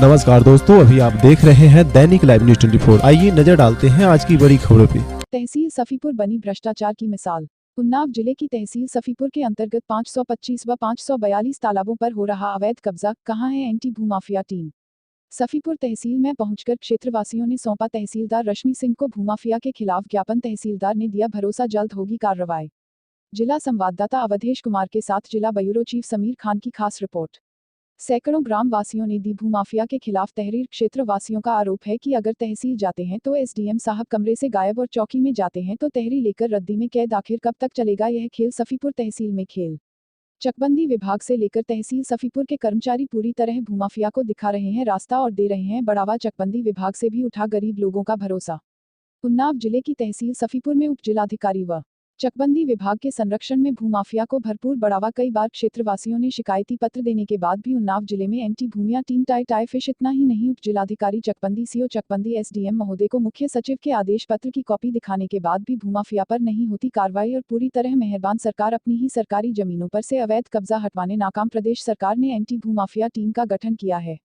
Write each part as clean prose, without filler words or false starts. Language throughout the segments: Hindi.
नमस्कार दोस्तों, अभी आप देख रहे हैं दैनिक लाइव न्यूज 24। आइए नजर डालते हैं आज की बड़ी खबरों पे। तहसील सफीपुर बनी भ्रष्टाचार की मिसाल। उन्नाव जिले की तहसील सफीपुर के अंतर्गत 525 व 542 तालाबों पर हो रहा अवैध कब्जा। कहां है एंटी भूमाफिया टीम? सफीपुर तहसील में पहुंचकर क्षेत्रवासियों ने सौंपा तहसीलदार रश्मि सिंह को भूमाफिया के खिलाफ ज्ञापन। तहसीलदार ने दिया भरोसा, जल्द होगी कार्रवाई। जिला संवाददाता अवधेश कुमार के साथ जिला ब्यूरो चीफ समीर खान की खास रिपोर्ट। सैकड़ों ग्राम वासियों ने दी भूमाफिया के खिलाफ तहरीर। क्षेत्र वासियों का आरोप है कि अगर तहसील जाते हैं तो एसडीएम साहब कमरे से गायब और चौकी में जाते हैं तो तहरीर लेकर रद्दी में कैद। आखिर कब तक चलेगा यह खेल? सफीपुर तहसील में खेल। चकबंदी विभाग से लेकर तहसील सफीपुर के कर्मचारी पूरी तरह भूमाफिया को दिखा रहे हैं रास्ता और दे रहे हैं बढ़ावा। चकबंदी विभाग से भी उठा गरीब लोगों का भरोसा। उन्नाव जिले की तहसील सफीपुर में उप जिलाधिकारी व चकबंदी विभाग के संरक्षण में भूमाफिया को भरपूर बढ़ावा। कई बार क्षेत्रवासियों ने शिकायती पत्र देने के बाद भी उन्नाव जिले में एंटी भूमिया टीम टाई फिश। इतना ही नहीं, उप जिलाधिकारी चकबंदी, सीओ चकबंदी, एसडीएम महोदय को मुख्य सचिव के आदेश पत्र की कॉपी दिखाने के बाद भी भूमाफिया पर नहीं होती कार्रवाई और पूरी तरह मेहरबान सरकार अपनी ही सरकारी जमीनों पर से अवैध कब्जा हटवाने नाकाम। प्रदेश सरकार ने एंटी भूमाफिया टीम का गठन किया है,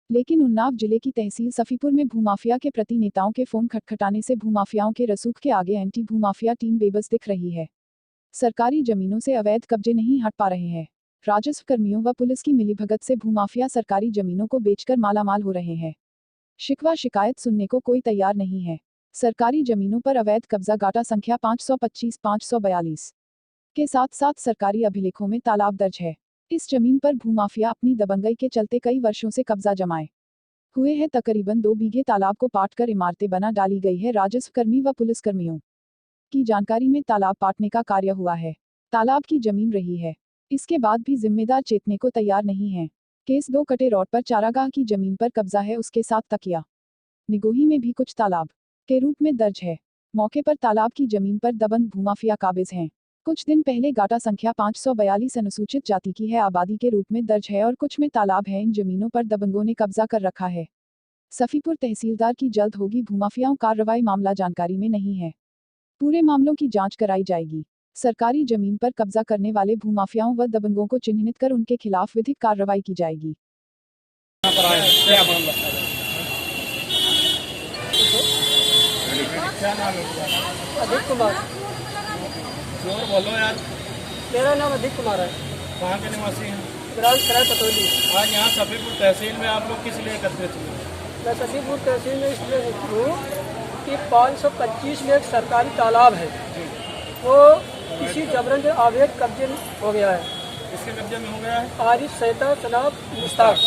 लेकिन उन्नाव जिले की तहसील सफीपुर में भूमाफिया के प्रति नेताओं के फोन खटखटाने से भूमाफियाओं के रसूख के आगे एंटी भूमाफिया टीम बेबस दिख रही है। सरकारी जमीनों से अवैध कब्जे नहीं हट पा रहे हैं। राजस्व कर्मियों व पुलिस की मिलीभगत से भूमाफिया सरकारी जमीनों को बेचकर मालामाल हो रहे हैं। शिकवा शिकायत सुनने को कोई तैयार नहीं है। सरकारी जमीनों पर अवैध कब्जा। गाटा संख्या 525-542 के साथ साथ सरकारी अभिलेखों में तालाब दर्ज है। इस जमीन पर भूमाफिया अपनी दबंगई के चलते कई वर्षों से कब्जा जमाए हुए हैं। तकरीबन 2 बीघे तालाब को पाटकर इमारतें बना डाली गई है। राजस्व कर्मी व पुलिसकर्मियों की जानकारी में तालाब पाटने का कार्य हुआ है। तालाब की जमीन रही है, इसके बाद भी जिम्मेदार चेतने को तैयार नहीं है। केस 2 कटे रोड पर चारागाह की जमीन पर कब्जा है, उसके साथ तकिया निगोही में भी कुछ तालाब के रूप में दर्ज है। मौके पर तालाब की जमीन पर दबंग भूमाफिया काबिज हैं। कुछ दिन पहले गाटा संख्या 542 अनुसूचित जाति की है, आबादी के रूप में दर्ज है और कुछ में तालाब है। इन जमीनों पर दबंगों ने कब्जा कर रखा है। सफीपुर तहसीलदार की जल्द होगी भूमाफियाओं कार्रवाई। मामला जानकारी में नहीं है, पूरे मामलों की जांच कराई जाएगी। सरकारी जमीन पर कब्जा करने वाले भूमाफियाओं व दबंगों को चिन्हित कर उनके खिलाफ विधिक कार्रवाई की जाएगी। अधिक कुमार। जोर बोलो यार। मेरा नाम अधिक कुमार है। कहाँ के निवासी हैं? ग्राम सराय पतौली। आज यहाँ सफीपुर तहसील में आप लोग किस लिए एकत्रित हुए? मैं सफीपुर तहसील में इसलिए हूँ कि 525 में एक सरकारी तालाब है, वो किसी जबरन से अवैध कब्जे हो गया है। किसके कब्जे में हो गया है? आरिफ सैता जनाब मुश्ताक,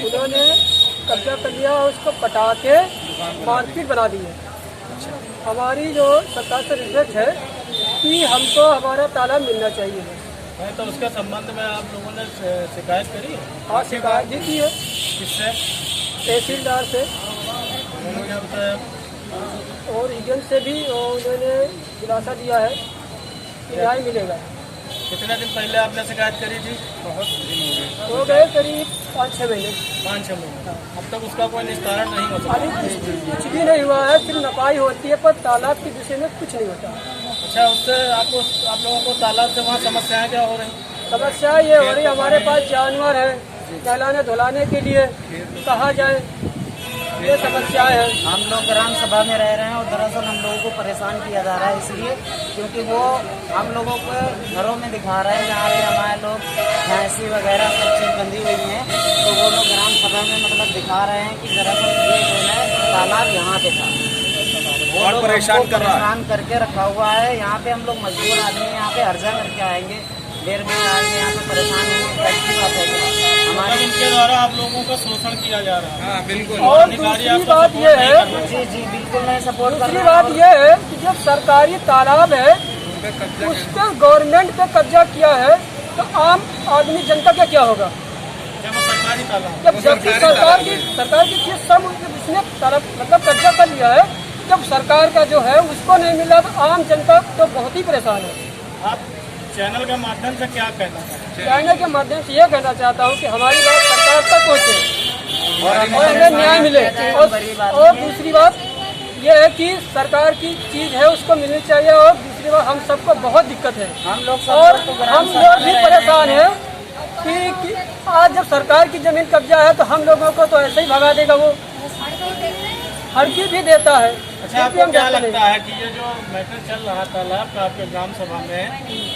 उन्होंने कब्जा कर लिया और उसको पटा के मार्केट बना दी है। हमारी जो सरकार से रिक्वेस्ट है कि हमको हमारा तालाब मिलना चाहिए। नहीं तो उसके संबंध में आप लोगों ने शिकायत करी? हाँ, शिकायत भी की है। किससे? तहसीलदार से और एजेंट से भी उन्होंने दिलासा दिया है कि न्याय मिलेगा। कितने दिन पहले आपने शिकायत करी थी? बहुत दिन हो गए करीब 5-6 महीने। 5-6 महीने। अब तक उसका कोई निस्तारण नहीं हो सका? अभी कुछ भी नहीं हुआ है, सिर्फ नपाई होती है, पर तालाब के विषय में कुछ नहीं होता। अच्छा, उससे आप लोगों को तालाब से वहाँ समस्याएं क्या हो रही? समस्या ये हो रही, हमारे पास जानवर है, नहलाने धुलाने के लिए कहाँ जाए, ये समस्या है। हम लोग ग्राम सभा में रह रहे हैं और दरअसल हम लोगों को परेशान किया जा रहा है, इसलिए क्योंकि वो हम लोगों को घरों में दिखा रहे हैं जहाँ पे हमारे लोग भैंसी वगैरह सब चीज़ बंधी हुई हैं, तो वो लोग ग्राम सभा में मतलब दिखा रहे हैं कि दरअसल ये जो है तालाब यहाँ पे था, वो लोग परेशान करके रखा हुआ है। यहाँ पे हम लोग मजदूर आदमी यहाँ पे हर्जा करके आएंगे, देर में आएंगे, यहाँ पे परेशान होंगे। बात है हमारे इनके द्वारा आप लोगों का शोषण किया जा रहा है। हाँ बिल्कुल। और दूसरी बात ये है, जी बिल्कुल नहीं सपोर्ट कर दूसरी बात ये है कि जब सरकारी तालाब है उसके गवर्नमेंट पे कब्जा किया है तो आम आदमी जनता का क्या होगा? जब सरकारी तालाब, जब सरकार की चीज सब इसने तालाब मतलब कब्जा कर लिया है, जब सरकार का जो है उसको नहीं मिला तो आम जनता तो बहुत ही परेशान है। आप चैनल के माध्यम से क्या कहना चाहते हैं? चैनल के माध्यम से ये कहना चाहता हूँ कि हमारी बात सरकार तक पहुँचे और हमें न्याय मिले। और दूसरी बात ये है कि सरकार की चीज है उसको मिलनी चाहिए। और दूसरी बात, हम सबको बहुत दिक्कत है, हम लोग और हम लोग भी परेशान हैं। कि आज जब सरकार की जमीन कब्जा है तो हम लोगों को तो ऐसे ही भगा देगा वो, हड़की भी देता है। अच्छा, आपको क्या लगता है कि ये जो मैटर चल रहा तालाब का आपके ग्राम सभा में,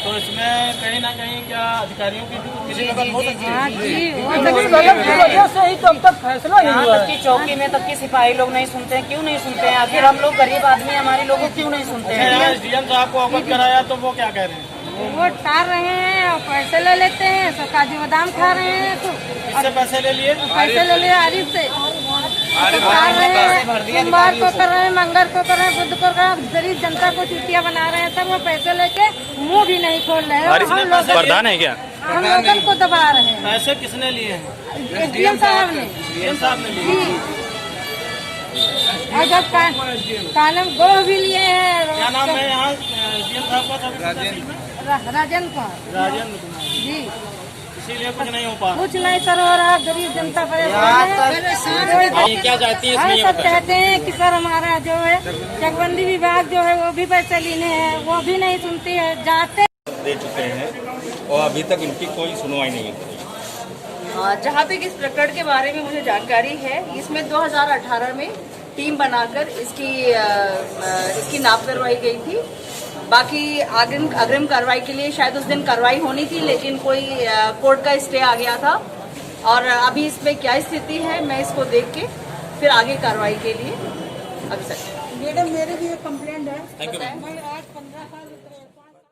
तो इसमें कहीं ना कहीं क्या अधिकारियों की भी किसी गलत हो सकती है? गलत की वजह से ही तो अब तक फैसला नहीं यहाँ हुआ तक है। की चौकी में तक की सिपाही लोग नहीं सुनते हैं, क्यों नहीं सुनते हैं? आखिर हम लोग गरीब आदमी, हमारे लोगों को क्यों नहीं सुनते हैं? एसडीएम साहब को अवगत कराया तो वो क्या कह रहे हैं? वो टार रहे हैं और पैसे ले लेते हैं, सब काजू बादाम खा रहे हैं, तो किससे पैसे ले लिए? पैसे ले लिए आरिफ से। टार रहे हैं, सोमवार को कर रहे हैं, मंगल को कर रहे हैं, बुध को कर रहे हैं, गरीब जनता को चुटिया बना रहे हैं। सब वो पैसे लेके मुंह भी नहीं खोल रहे हैं। प्रधान है क्या? हम लोगों को दबा रहे हैं। पैसे किसने लिए हैं? एसडीएम साहब ने। एसडीएम साहब ने लिए। और जब कानम गोह भी लिए हैं। क्या नाम है यहाँ एसडीएम साहब का? राजन कुमार। राजेंद्र कुमार जी, इसीलिए कुछ नहीं हो पा कुछ नहीं सर हो रहा, गरीब जनता परेशान है। क्या चाहती है? हम सब चाहते हैं कि सर हमारा जो है चकबंदी विभाग जो है वो भी पैसे लेने हैं, वो भी नहीं सुनती है, जाते दे चुके हैं और अभी तक इनकी कोई सुनवाई नहीं है। जहाँ तक इस प्रकरण के बारे में मुझे जानकारी है, इसमें 2018 में टीम बनाकर इसकी नाप करवाई गई थी। बाकी अग्रिम कार्रवाई के लिए शायद उस दिन कार्रवाई होनी थी, लेकिन कोई कोर्ट का स्टे आ गया था। और अभी इसमें क्या स्थिति है, मैं इसको देख के फिर आगे कार्रवाई के लिए अग्रसर। मैडम मेरे भी एक कंप्लेंट है। Thank you. मैं आज 15 साल